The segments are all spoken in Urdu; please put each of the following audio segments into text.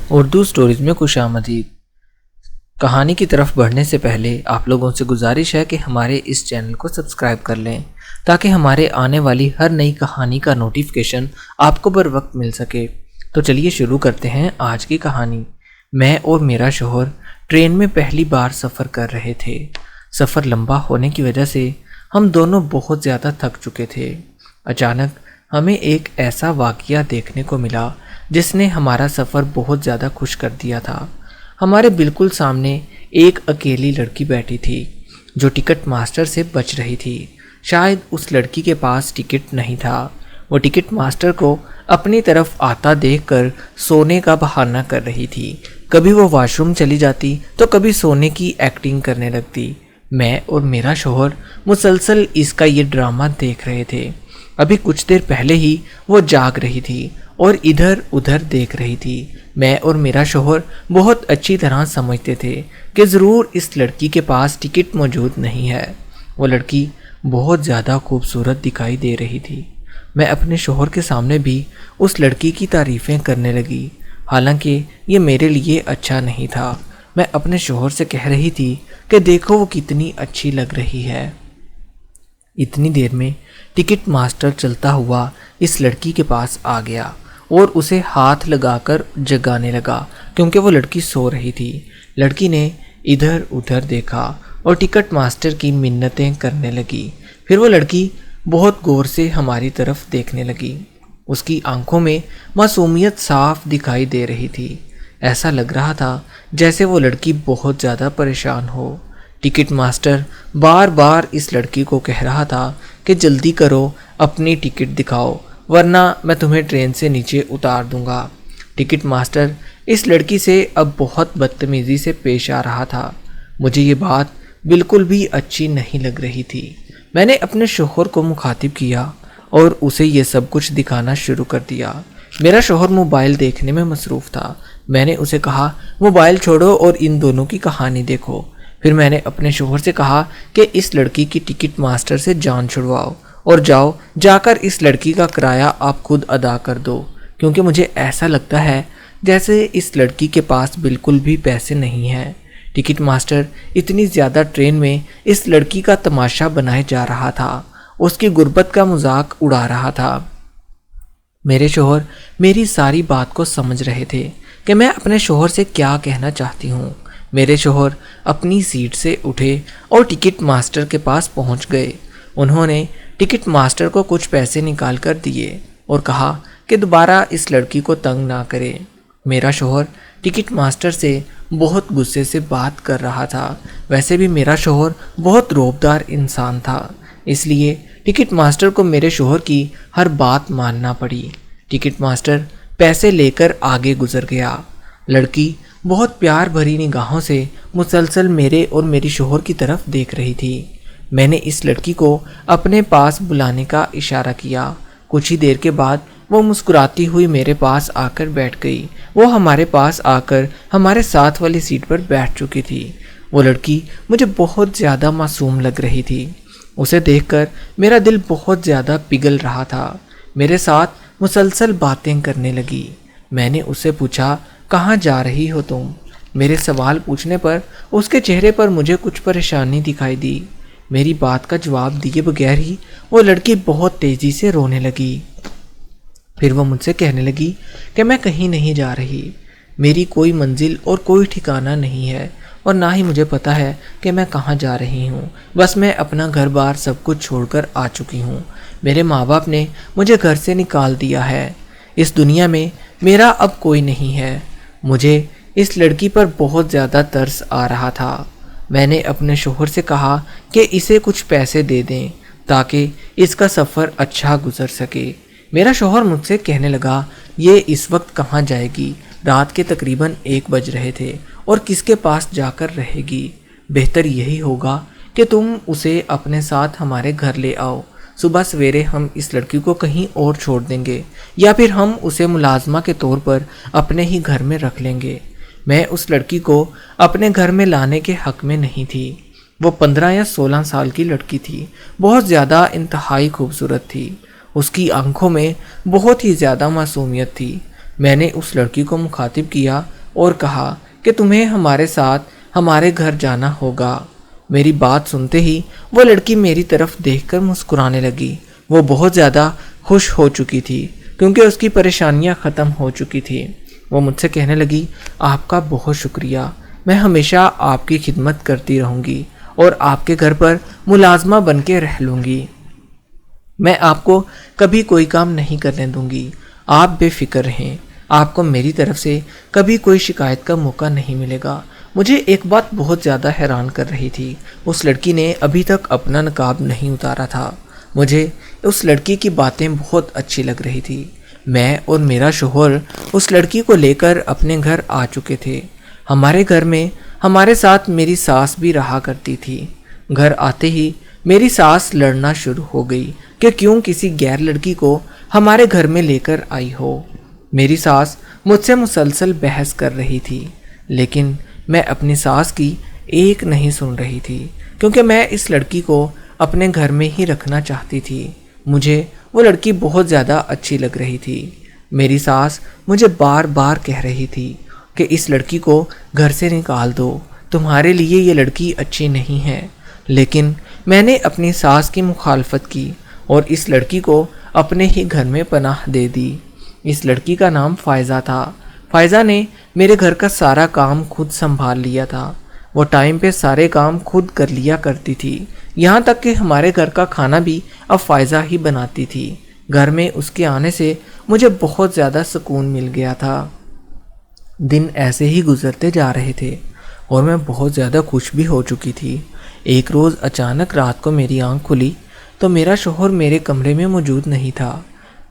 اردو سٹوریز میں خوش آمدید۔ کہانی کی طرف بڑھنے سے پہلے آپ لوگوں سے گزارش ہے کہ ہمارے اس چینل کو سبسکرائب کر لیں تاکہ ہمارے آنے والی ہر نئی کہانی کا نوٹیفیکیشن آپ کو بر وقت مل سکے۔ تو چلیے شروع کرتے ہیں آج کی کہانی۔ میں اور میرا شوہر ٹرین میں پہلی بار سفر کر رہے تھے۔ سفر لمبا ہونے کی وجہ سے ہم دونوں بہت زیادہ تھک چکے تھے۔ اچانک ہمیں ایک ایسا واقعہ دیکھنے کو ملا جس نے ہمارا سفر بہت زیادہ خوش کر دیا تھا۔ ہمارے بالکل سامنے ایک اکیلی لڑکی بیٹھی تھی جو ٹکٹ ماسٹر سے بچ رہی تھی۔ شاید اس لڑکی کے پاس ٹکٹ نہیں تھا۔ وہ ٹکٹ ماسٹر کو اپنی طرف آتا دیکھ کر سونے کا بہانہ کر رہی تھی۔ کبھی وہ واش روم چلی جاتی تو کبھی سونے کی ایکٹنگ کرنے لگتی۔ میں اور میرا شوہر مسلسل اس کا یہ ڈرامہ دیکھ رہے تھے۔ ابھی کچھ دیر پہلے ہی وہ جاگ رہی تھی اور ادھر ادھر دیکھ رہی تھی۔ میں اور میرا شوہر بہت اچھی طرح سمجھتے تھے کہ ضرور اس لڑکی کے پاس ٹکٹ موجود نہیں ہے۔ وہ لڑکی بہت زیادہ خوبصورت دکھائی دے رہی تھی۔ میں اپنے شوہر کے سامنے بھی اس لڑکی کی تعریفیں کرنے لگی، حالانکہ یہ میرے لیے اچھا نہیں تھا۔ میں اپنے شوہر سے کہہ رہی تھی کہ دیکھو وہ کتنی اچھی لگ رہی ہے۔ اتنی دیر میں ٹکٹ ماسٹر چلتا ہوا اس لڑکی کے پاس آ گیا اور اسے ہاتھ لگا کر جگانے لگا کیونکہ وہ لڑکی سو رہی تھی۔ لڑکی نے ادھر ادھر دیکھا اور ٹکٹ ماسٹر کی منتیں کرنے لگی۔ پھر وہ لڑکی بہت غور سے ہماری طرف دیکھنے لگی۔ اس کی آنکھوں میں معصومیت صاف دکھائی دے رہی تھی۔ ایسا لگ رہا تھا جیسے وہ لڑکی بہت زیادہ پریشان ہو۔ ٹکٹ ماسٹر بار بار اس لڑکی کو کہہ رہا تھا کہ جلدی کرو، اپنی ٹکٹ دکھاؤ ورنہ میں تمہیں ٹرین سے نیچے اتار دوں گا۔ ٹکٹ ماسٹر اس لڑکی سے اب بہت بدتمیزی سے پیش آ رہا تھا۔ مجھے یہ بات بالکل بھی اچھی نہیں لگ رہی تھی۔ میں نے اپنے شوہر کو مخاطب کیا اور اسے یہ سب کچھ دکھانا شروع کر دیا۔ میرا شوہر موبائل دیکھنے میں مصروف تھا۔ میں نے اسے کہا موبائل چھوڑو اور ان دونوں کی کہانی دیکھو۔ پھر میں نے اپنے شوہر سے کہا کہ اس لڑکی کی ٹکٹ ماسٹر سے جان چھڑواؤ اور جا کر اس لڑکی کا کرایہ آپ خود ادا کر دو، کیونکہ مجھے ایسا لگتا ہے جیسے اس لڑکی کے پاس بالکل بھی پیسے نہیں ہیں۔ ٹکٹ ماسٹر اتنی زیادہ ٹرین میں اس لڑکی کا تماشا بنائے جا رہا تھا، اس کی غربت کا مذاق اڑا رہا تھا۔ میرے شوہر میری ساری بات کو سمجھ رہے تھے کہ میں اپنے شوہر سے کیا کہنا چاہتی ہوں۔ میرے شوہر اپنی سیٹ سے اٹھے اور ٹکٹ ماسٹر کے پاس پہنچ گئے۔ انہوں نے ٹکٹ ماسٹر کو کچھ پیسے نکال کر دیے اور کہا کہ دوبارہ اس لڑکی کو تنگ نہ کرے۔ میرا شوہر ٹکٹ ماسٹر سے بہت غصے سے بات کر رہا تھا۔ ویسے بھی میرا شوہر بہت روبدار انسان تھا، اس لیے ٹکٹ ماسٹر کو میرے شوہر کی ہر بات ماننا پڑی۔ ٹکٹ ماسٹر پیسے لے کر آگے گزر گیا۔ لڑکی بہت پیار بھری نگاہوں سے مسلسل میرے اور میری شوہر کی طرف دیکھ رہی تھی۔ میں نے اس لڑکی کو اپنے پاس بلانے کا اشارہ کیا۔ کچھ ہی دیر کے بعد وہ مسکراتی ہوئی میرے پاس آ کر بیٹھ گئی۔ وہ ہمارے پاس آ کر ہمارے ساتھ والی سیٹ پر بیٹھ چکی تھی۔ وہ لڑکی مجھے بہت زیادہ معصوم لگ رہی تھی۔ اسے دیکھ کر میرا دل بہت زیادہ پگھل رہا تھا۔ میرے ساتھ مسلسل باتیں کرنے لگی۔ میں نے اس سے پوچھا کہاں جا رہی ہو تم؟ میرے سوال پوچھنے پر اس کے چہرے پر مجھے کچھ پریشانی دکھائی دی۔ میری بات کا جواب دیے بغیر ہی وہ لڑکی بہت تیزی سے رونے لگی۔ پھر وہ مجھ سے کہنے لگی کہ میں کہیں نہیں جا رہی، میری کوئی منزل اور کوئی ٹھکانہ نہیں ہے اور نہ ہی مجھے پتا ہے کہ میں کہاں جا رہی ہوں۔ بس میں اپنا گھر بار سب کچھ چھوڑ کر آ چکی ہوں۔ میرے ماں باپ نے مجھے گھر سے نکال دیا ہے۔ اس دنیا میں میرا اب کوئی نہیں ہے۔ مجھے اس لڑکی پر بہت زیادہ ترس آ رہا تھا۔ میں نے اپنے شوہر سے کہا کہ اسے کچھ پیسے دے دیں تاکہ اس کا سفر اچھا گزر سکے۔ میرا شوہر مجھ سے کہنے لگا یہ اس وقت کہاں جائے گی؟ رات کے تقریباً 1 بج رہے تھے اور کس کے پاس جا کر رہے گی؟ بہتر یہی ہوگا کہ تم اسے اپنے ساتھ ہمارے گھر لے آؤ۔ صبح سویرے ہم اس لڑکی کو کہیں اور چھوڑ دیں گے یا پھر ہم اسے ملازمہ کے طور پر اپنے ہی گھر میں رکھ لیں گے۔ میں اس لڑکی کو اپنے گھر میں لانے کے حق میں نہیں تھی۔ وہ 15 یا 16 سال کی لڑکی تھی، بہت زیادہ انتہائی خوبصورت تھی۔ اس کی آنکھوں میں بہت ہی زیادہ معصومیت تھی۔ میں نے اس لڑکی کو مخاطب کیا اور کہا کہ تمہیں ہمارے ساتھ ہمارے گھر جانا ہوگا۔ میری بات سنتے ہی وہ لڑکی میری طرف دیکھ کر مسکرانے لگی۔ وہ بہت زیادہ خوش ہو چکی تھی کیونکہ اس کی پریشانیاں ختم ہو چکی تھی۔ وہ مجھ سے کہنے لگی، آپ کا بہت شکریہ، میں ہمیشہ آپ کی خدمت کرتی رہوں گی اور آپ کے گھر پر ملازمہ بن کے رہ لوں گی۔ میں آپ کو کبھی کوئی کام نہیں کرنے دوں گی، آپ بے فکر رہیں، آپ کو میری طرف سے کبھی کوئی شکایت کا موقع نہیں ملے گا۔ مجھے ایک بات بہت زیادہ حیران کر رہی تھی، اس لڑکی نے ابھی تک اپنا نقاب نہیں اتارا تھا۔ مجھے اس لڑکی کی باتیں بہت اچھی لگ رہی تھی۔ میں اور میرا شوہر اس لڑکی کو لے کر اپنے گھر آ چکے تھے۔ ہمارے گھر میں ہمارے ساتھ میری ساس بھی رہا کرتی تھی۔ گھر آتے ہی میری ساس لڑنا شروع ہو گئی کہ کیوں کسی غیر لڑکی کو ہمارے گھر میں لے کر آئی ہو۔ میری ساس مجھ سے مسلسل بحث کر رہی تھی، لیکن میں اپنی ساس کی ایک نہیں سن رہی تھی کیونکہ میں اس لڑکی کو اپنے گھر میں ہی رکھنا چاہتی تھی۔ مجھے وہ لڑکی بہت زیادہ اچھی لگ رہی تھی۔ میری ساس مجھے بار بار کہہ رہی تھی کہ اس لڑکی کو گھر سے نکال دو، تمہارے لیے یہ لڑکی اچھی نہیں ہے، لیکن میں نے اپنی ساس کی مخالفت کی اور اس لڑکی کو اپنے ہی گھر میں پناہ دے دی۔ اس لڑکی کا نام فائزہ تھا۔ فائزہ نے میرے گھر کا سارا کام خود سنبھال لیا تھا۔ وہ ٹائم پہ سارے کام خود کر لیا کرتی تھی، یہاں تک کہ ہمارے گھر کا کھانا بھی اب فائزہ ہی بناتی تھی۔ گھر میں اس کے آنے سے مجھے بہت زیادہ سکون مل گیا تھا۔ دن ایسے ہی گزرتے جا رہے تھے اور میں بہت زیادہ خوش بھی ہو چکی تھی۔ ایک روز اچانک رات کو میری آنکھ کھلی تو میرا شوہر میرے کمرے میں موجود نہیں تھا۔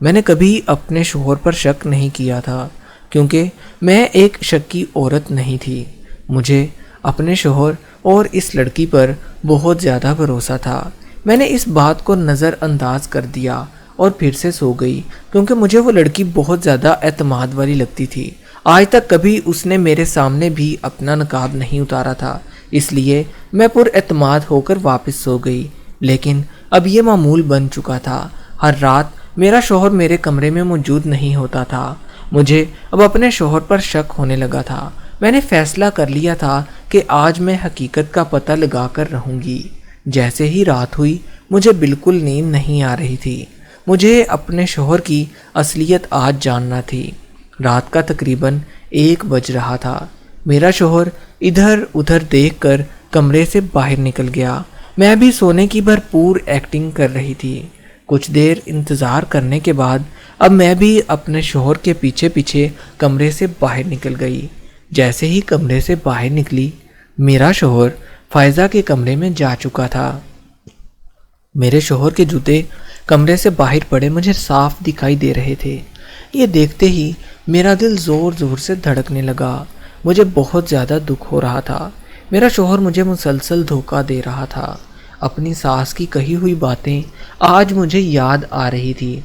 میں نے کبھی اپنے شوہر پر شک نہیں کیا تھا کیونکہ میں ایک شکی عورت نہیں تھی۔ مجھے اپنے شوہر اور اس لڑکی پر بہت زیادہ بھروسہ تھا۔ میں نے اس بات کو نظر انداز کر دیا اور پھر سے سو گئی کیونکہ مجھے وہ لڑکی بہت زیادہ اعتماد والی لگتی تھی۔ آج تک کبھی اس نے میرے سامنے بھی اپنا نقاب نہیں اتارا تھا، اس لیے میں پر اعتماد ہو کر واپس سو گئی۔ لیکن اب یہ معمول بن چکا تھا، ہر رات میرا شوہر میرے کمرے میں موجود نہیں ہوتا تھا۔ مجھے اب اپنے شوہر پر شک ہونے لگا تھا۔ میں نے فیصلہ کر لیا تھا کہ آج میں حقیقت کا پتہ لگا کر رہوں گی۔ جیسے ہی رات ہوئی مجھے بالکل نیند نہیں آ رہی تھی۔ مجھے اپنے شوہر کی اصلیت آج جاننا تھی۔ رات کا تقریباً 1 بج رہا تھا۔ میرا شوہر ادھر ادھر دیکھ کر کمرے سے باہر نکل گیا۔ میں بھی سونے کی بھرپور ایکٹنگ کر رہی تھی۔ کچھ دیر انتظار کرنے کے بعد اب میں بھی اپنے شوہر کے پیچھے پیچھے کمرے سے باہر نکل گئی۔ جیسے ہی کمرے سے باہر نکلی، میرا شوہر فائزہ کے کمرے میں جا چکا تھا۔ میرے شوہر کے جوتے کمرے سے باہر پڑے مجھے صاف دکھائی دے رہے تھے۔ یہ دیکھتے ہی میرا دل زور زور سے دھڑکنے لگا۔ مجھے بہت زیادہ دکھ ہو رہا تھا۔ میرا شوہر مجھے مسلسل دھوکہ دے رہا تھا۔ اپنی ساس کی کہی ہوئی باتیں آج مجھے یاد آ رہی تھی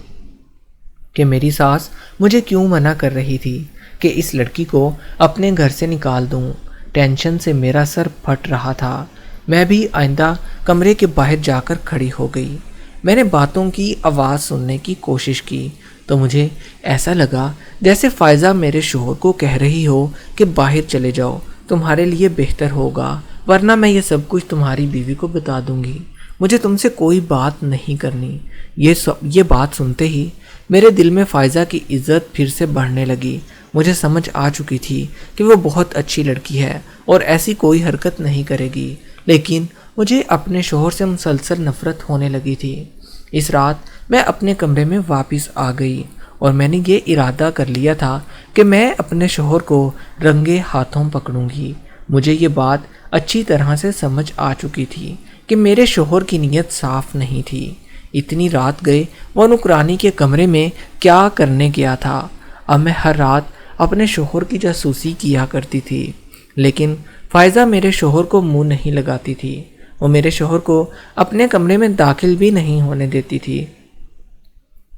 کہ میری ساس مجھے کیوں منع کر رہی تھی کہ اس لڑکی کو اپنے گھر سے نکال دوں۔ ٹینشن سے میرا سر پھٹ رہا تھا۔ میں بھی آئندہ کمرے کے باہر جا کر کھڑی ہو گئی۔ میں نے باتوں کی آواز سننے کی کوشش کی تو مجھے ایسا لگا جیسے فائزہ میرے شوہر کو کہہ رہی ہو کہ باہر چلے جاؤ، تمہارے لیے بہتر ہوگا، ورنہ میں یہ سب کچھ تمہاری بیوی کو بتا دوں گی، مجھے تم سے کوئی بات نہیں کرنی۔ یہ بات سنتے ہی میرے دل میں فائزہ کی عزت پھر سے بڑھنے لگی۔ مجھے سمجھ آ چکی تھی کہ وہ بہت اچھی لڑکی ہے اور ایسی کوئی حرکت نہیں کرے گی، لیکن مجھے اپنے شوہر سے مسلسل نفرت ہونے لگی تھی۔ اس رات میں اپنے کمرے میں واپس آ گئی اور میں نے یہ ارادہ کر لیا تھا کہ میں اپنے شوہر کو رنگے ہاتھوں پکڑوں گی۔ مجھے یہ بات اچھی طرح سے سمجھ آ چکی تھی کہ میرے شوہر کی نیت صاف نہیں تھی۔ اتنی رات گئے وہ نوکرانی کے کمرے میں کیا کرنے گیا تھا؟ اب میں ہر رات اپنے شوہر کی جاسوسی کیا کرتی تھی، لیکن فائزہ میرے شوہر کو منہ نہیں لگاتی تھی۔ وہ میرے شوہر کو اپنے کمرے میں داخل بھی نہیں ہونے دیتی تھی۔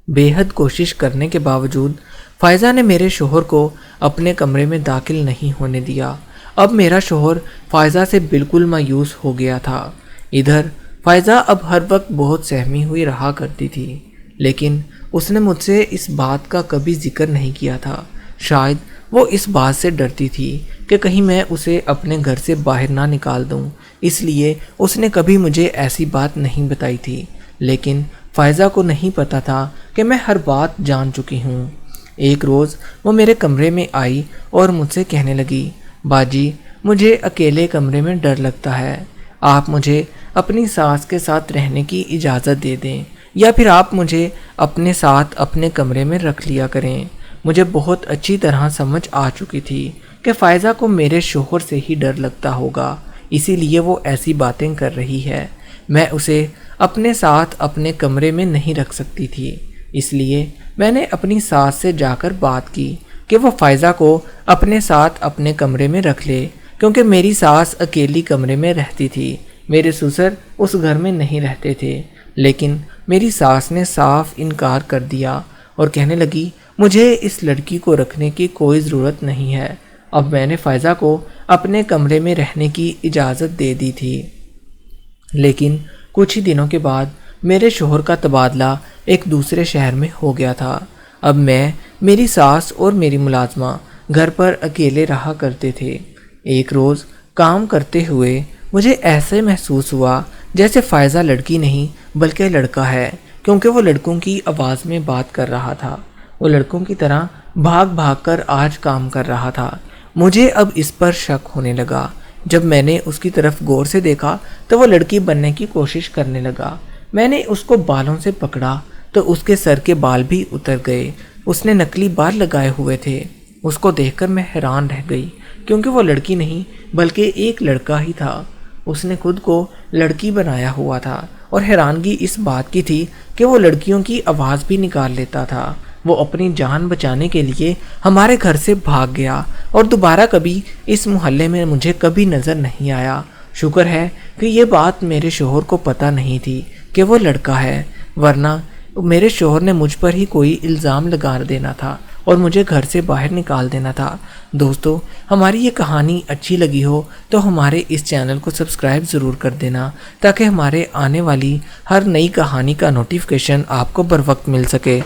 بے حد کوشش کرنے کے باوجود فائزہ نے میرے شوہر کو اپنے کمرے میں داخل نہیں ہونے دیا۔ اب میرا شوہر فائزہ سے بالکل مایوس ہو گیا تھا۔ ادھر فائزہ اب ہر وقت بہت سہمی ہوئی رہا کرتی تھی، لیکن اس نے مجھ سے اس بات کا کبھی ذکر نہیں کیا تھا۔ شاید وہ اس بات سے ڈرتی تھی کہ کہیں میں اسے اپنے گھر سے باہر نہ نکال دوں، اس لیے اس نے کبھی مجھے ایسی بات نہیں بتائی تھی۔ لیکن فائزہ کو نہیں پتا تھا کہ میں ہر بات جان چکی ہوں۔ ایک روز وہ میرے کمرے میں آئی اور مجھ سے کہنے لگی، باجی مجھے اکیلے کمرے میں ڈر لگتا ہے، آپ مجھے اپنی ساس کے ساتھ رہنے کی اجازت دے دیں یا پھر آپ مجھے اپنے ساتھ اپنے کمرے میں رکھ لیا کریں۔ مجھے بہت اچھی طرح سمجھ آ چکی تھی کہ فائزہ کو میرے شوہر سے ہی ڈر لگتا ہوگا، اسی لیے وہ ایسی باتیں کر رہی ہے۔ میں اسے اپنے ساتھ اپنے کمرے میں نہیں رکھ سکتی تھی، اس لیے میں نے اپنی ساس سے جا کر بات کی کہ وہ فائزہ کو اپنے ساتھ اپنے کمرے میں رکھ لے، کیونکہ میری ساس اکیلی کمرے میں رہتی تھی، میرے سسر اس گھر میں نہیں رہتے تھے۔ لیکن میری ساس نے صاف انکار کر دیا اور کہنے لگی، مجھے اس لڑکی کو رکھنے کی کوئی ضرورت نہیں ہے۔ اب میں نے فائزہ کو اپنے کمرے میں رہنے کی اجازت دے دی تھی، لیکن کچھ ہی دنوں کے بعد میرے شوہر کا تبادلہ ایک دوسرے شہر میں ہو گیا تھا۔ اب میں، میری ساس اور میری ملازمہ گھر پر اکیلے رہا کرتے تھے۔ ایک روز کام کرتے ہوئے مجھے ایسے محسوس ہوا جیسے فائزہ لڑکی نہیں بلکہ لڑکا ہے، کیونکہ وہ لڑکوں کی آواز میں بات کر رہا تھا، وہ لڑکوں کی طرح بھاگ بھاگ کر آج کام کر رہا تھا۔ مجھے اب اس پر شک ہونے لگا۔ جب میں نے اس کی طرف غور سے دیکھا تو وہ لڑکی بننے کی کوشش کرنے لگا۔ میں نے اس کو بالوں سے پکڑا تو اس کے سر کے بال بھی اتر گئے، اس نے نکلی بال لگائے ہوئے تھے۔ اس کو دیکھ کر میں حیران رہ گئی، کیونکہ وہ لڑکی نہیں بلکہ ایک لڑکا ہی تھا۔ اس نے خود کو لڑکی بنایا ہوا تھا اور حیرانگی اس بات کی تھی کہ وہ لڑکیوں کی آواز بھی نکال لیتا تھا۔ وہ اپنی جان بچانے کے لیے ہمارے گھر سے بھاگ گیا اور دوبارہ کبھی اس محلے میں مجھے کبھی نظر نہیں آیا۔ شکر ہے کہ یہ بات میرے شوہر کو پتہ نہیں تھی کہ وہ لڑکا ہے، ورنہ میرے شوہر نے مجھ پر ہی کوئی الزام لگا دینا تھا اور مجھے گھر سے باہر نکال دینا تھا۔ دوستو، ہماری یہ کہانی اچھی لگی ہو تو ہمارے اس چینل کو سبسکرائب ضرور کر دینا، تاکہ ہمارے آنے والی ہر نئی کہانی کا نوٹیفیکیشن آپ کو بر وقت مل سکے۔